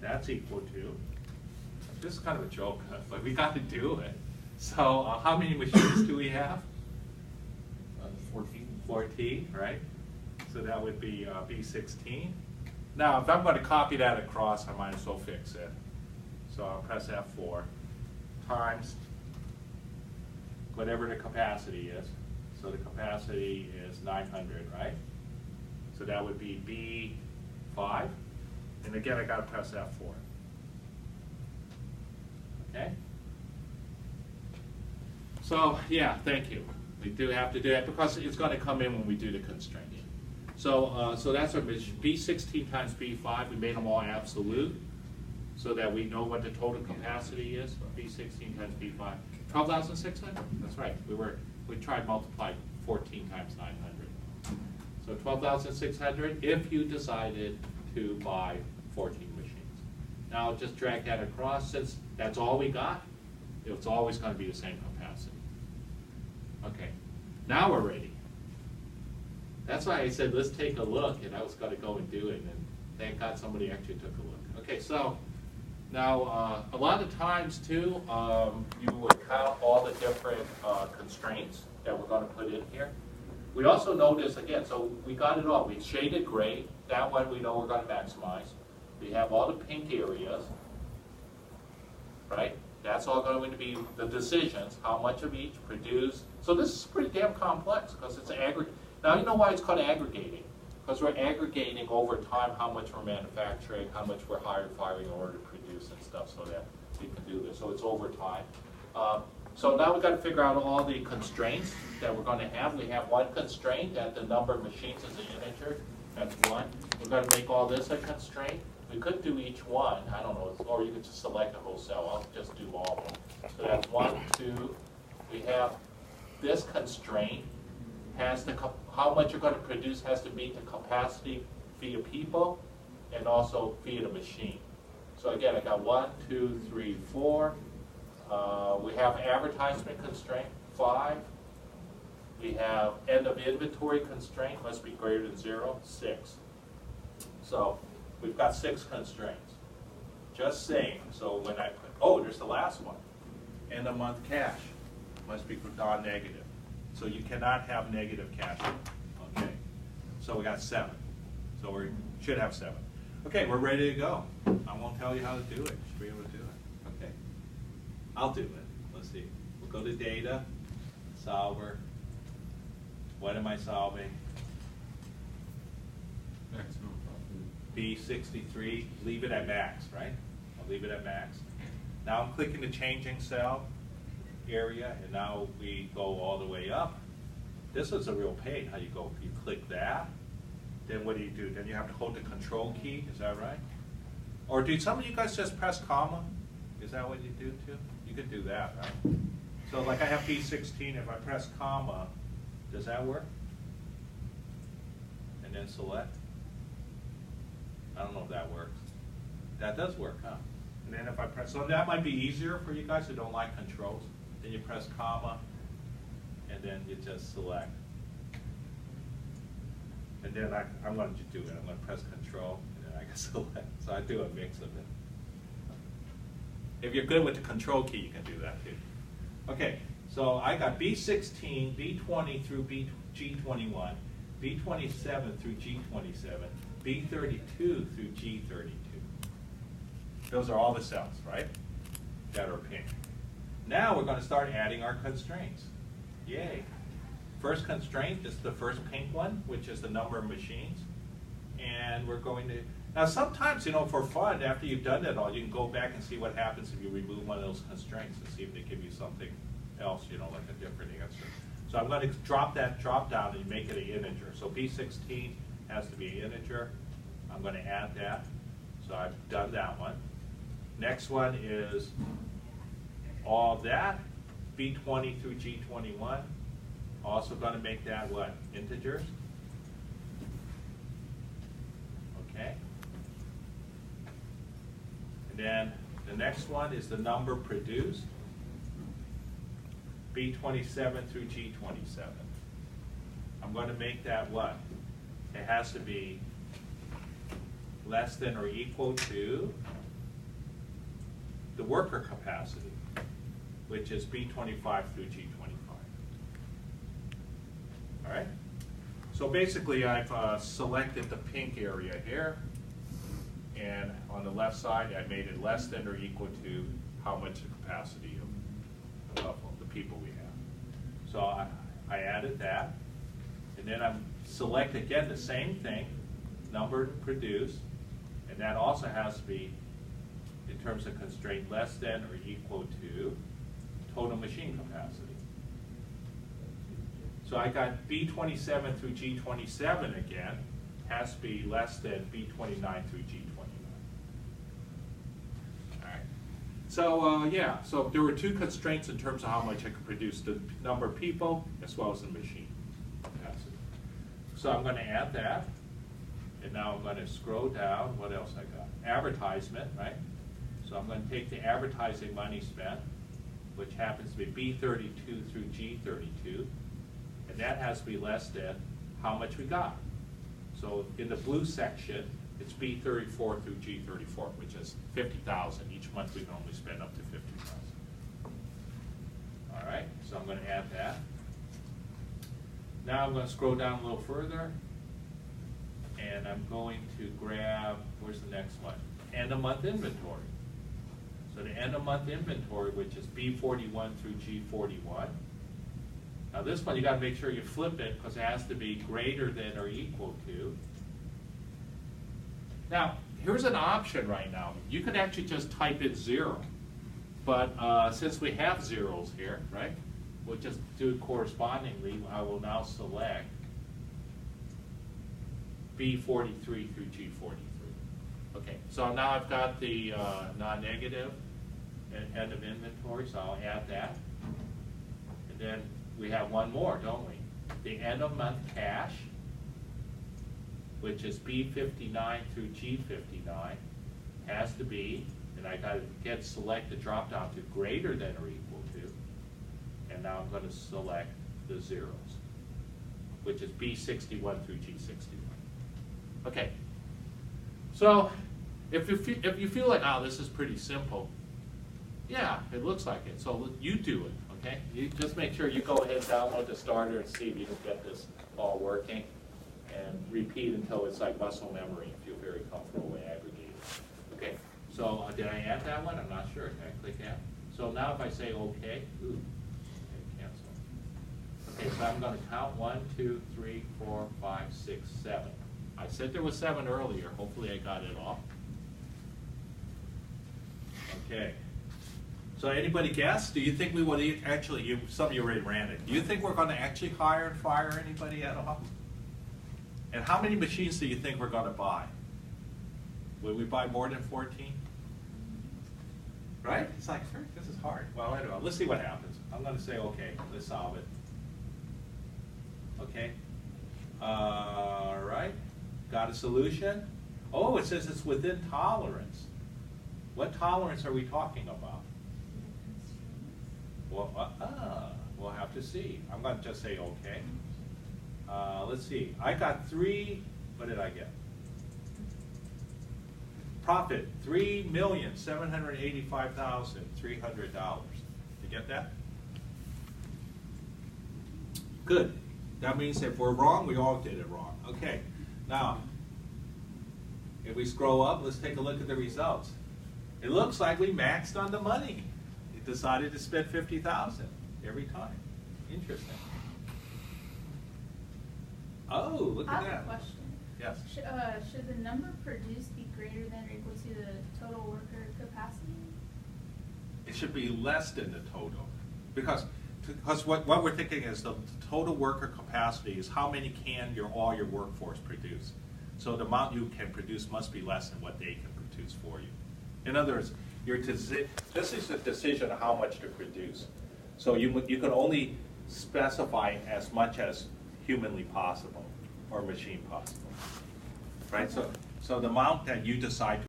that's equal to, this is kind of a joke, but we got to do it. So how many machines do we have? 14. 14, right? So that would be B16. Now, if I'm going to copy that across, I might as well fix it. So I'll press F4 times whatever the capacity is. So the capacity is 900, right? So that would be B5. And again, I got to press F4. Okay? So, yeah, thank you. We do have to do that because it's going to come in when we do the constraint. So, so that's our B16 times B5. We made them all absolute so that we know what the total capacity is. B16 times B5. 12,600? That's right. We tried multiply 14 times 900. So 12,600 if you decided to buy 14 machines. Now just drag that across. Since that's all we got, it's always going to be the same capacity. Okay, now we're ready. That's why I said let's take a look, and I was going to go and do it, and thank God somebody actually took a look. Okay, so now a lot of times too, you would count all the different constraints that we're going to put in here. We also notice again, so we got it all. We shaded gray. That one we know we're going to maximize. We have all the pink areas, right? That's all going to be the decisions, how much of each produced. So this is pretty damn complex because it's aggregate. Now you know why it's called aggregating. Because we're aggregating over time how much we're manufacturing, how much we're firing in order to produce and stuff so that we can do this. So it's over time. So now we've got to figure out all the constraints that we're going to have. We have one constraint that the number of machines is an integer. That's one. We're going to make all this a constraint. We could do each one, I don't know, or you could just select a whole cell. I'll just do all of them. So that's 1, 2. We have this constraint has the, how much you're going to produce has to meet the capacity via people and also via the machine. So again, I got 1, 2, 3, 4. We have advertisement constraint, 5. We have end of inventory constraint, must be greater than 0, 6. So we've got 6 constraints. Just saying, so when I put, oh, there's the last one. End of month cash must be non-negative. So you cannot have negative cash. Okay, so we got 7. So we should have 7. Okay, we're ready to go. I won't tell you how to do it. You should be able to do it. Okay, I'll do it. Let's see. We'll go to data, solver. What am I solving? Maximum profit. B63, leave it at max, right? I'll leave it at max. Now I'm clicking the changing cell area, and now we go all the way up. This is a real pain, how you go. You click that, then what do? Then you have to hold the control key, is that right? Or do some of you guys just press comma? Is that what you do too? You could do that, right? So like I have B16, if I press comma, does that work? And then select? I don't know if that works. That does work, huh? And then if I press, so that might be easier for you guys who don't like controls. Then you press comma, and then you just select. And then I'm going to do it. I'm going to press control, and then I can select. So I do a mix of it. If you're good with the control key, you can do that too. Okay, so I got B16, B20 through G21, B27 through G27, B32 through G32. Those are all the cells, right? That are pink. Now we're going to start adding our constraints. Yay. First constraint is the first pink one, which is the number of machines. And we're going to, now sometimes, you know, for fun, after you've done it all, you can go back and see what happens if you remove one of those constraints and see if they give you something else, you know, like a different answer. So I'm going to drop that drop down and make it an integer. So B16 has to be an integer. I'm going to add that. So I've done that one. Next one is all of that, B20 through G21. Also going to make that what? Integers. Okay. And then the next one is the number produced, B27 through G27. I'm going to make that what? It has to be less than or equal to the worker capacity, which is B25 through G25. All right? So basically, I've selected the pink area here, and on the left side, I made it less than or equal to how much the capacity of the people we have. So I added that, and then I'm select again the same thing, number produced, and that also has to be in terms of constraint less than or equal to total machine capacity. So I got B27 through G27 again, has to be less than B29 through G29. All right. So yeah, so there were two constraints in terms of how much I could produce, the number of people as well as the machine capacity. So I'm going to add that, and now I'm going to scroll down. What else I got? Advertisement, right? So I'm going to take the advertising money spent, which happens to be B32 through G32, and that has to be less than how much we got. So in the blue section, it's B34 through G34, which is 50,000. Each month we can only spend up to 50,000. All right, so I'm going to add that. Now I'm going to scroll down a little further, and I'm going to grab, where's the next one? End of month inventory. So the end of month inventory, which is B41 through G41. Now this one, you got to make sure you flip it because it has to be greater than or equal to. Now, here's an option right now. You could actually just type in 0. But since we have zeros here, right, we'll just do it correspondingly. I will now select B43 through G43. Okay, so now I've got the non-negative end of inventory, so I'll add that. And then we have one more, don't we? The end of month cash, which is B59 through G59, has to be, and I got to get select the drop down to greater than or equal to, and now I'm going to select the zeros, which is B61 through G61. Okay, so if you feel like, oh, this is pretty simple, yeah, it looks like it. So you do it, okay? You just make sure you go ahead and download the starter and see if you can get this all working, and repeat until it's like muscle memory and feel very comfortable with aggregating. Okay, so did I add that one? I'm not sure. Can I click add? So now if I say okay, ooh, okay, cancel. Okay, so I'm going to count 1, 2, 3, 4, 5, 6, 7. I said there was 7 earlier. Hopefully I got it all. Okay. So anybody guess? Do you think we would actually, some of you already ran it. Do you think we're going to actually hire and fire anybody at all? And how many machines do you think we're going to buy? Will we buy more than 14? Right? It's like, this is hard. Well, I don't know. Let's see what happens. I'm going to say, okay, let's solve it. Okay. All right. Got a solution? Oh, it says it's within tolerance. What tolerance are we talking about? Well, we'll have to see. I'm going to just say okay. Let's see. I got 3, what did I get? Profit, $3,785,300. You get that? Good. That means if we're wrong, we all did it wrong. Okay. Now, if we scroll up, let's take a look at the results. It looks like we maxed on the money. We decided to spend $50,000 every time. Interesting. Oh, look at that. I have a question. Yes. Should the number produced be greater than or equal to the total worker capacity? It should be less than the total. Because what we're thinking is the total worker capacity is how many can all your workforce produce. So the amount you can produce must be less than what they can produce for you. In other words, this is a decision of how much to produce. So you can only specify as much as humanly possible or machine possible, right? So the amount that you decide to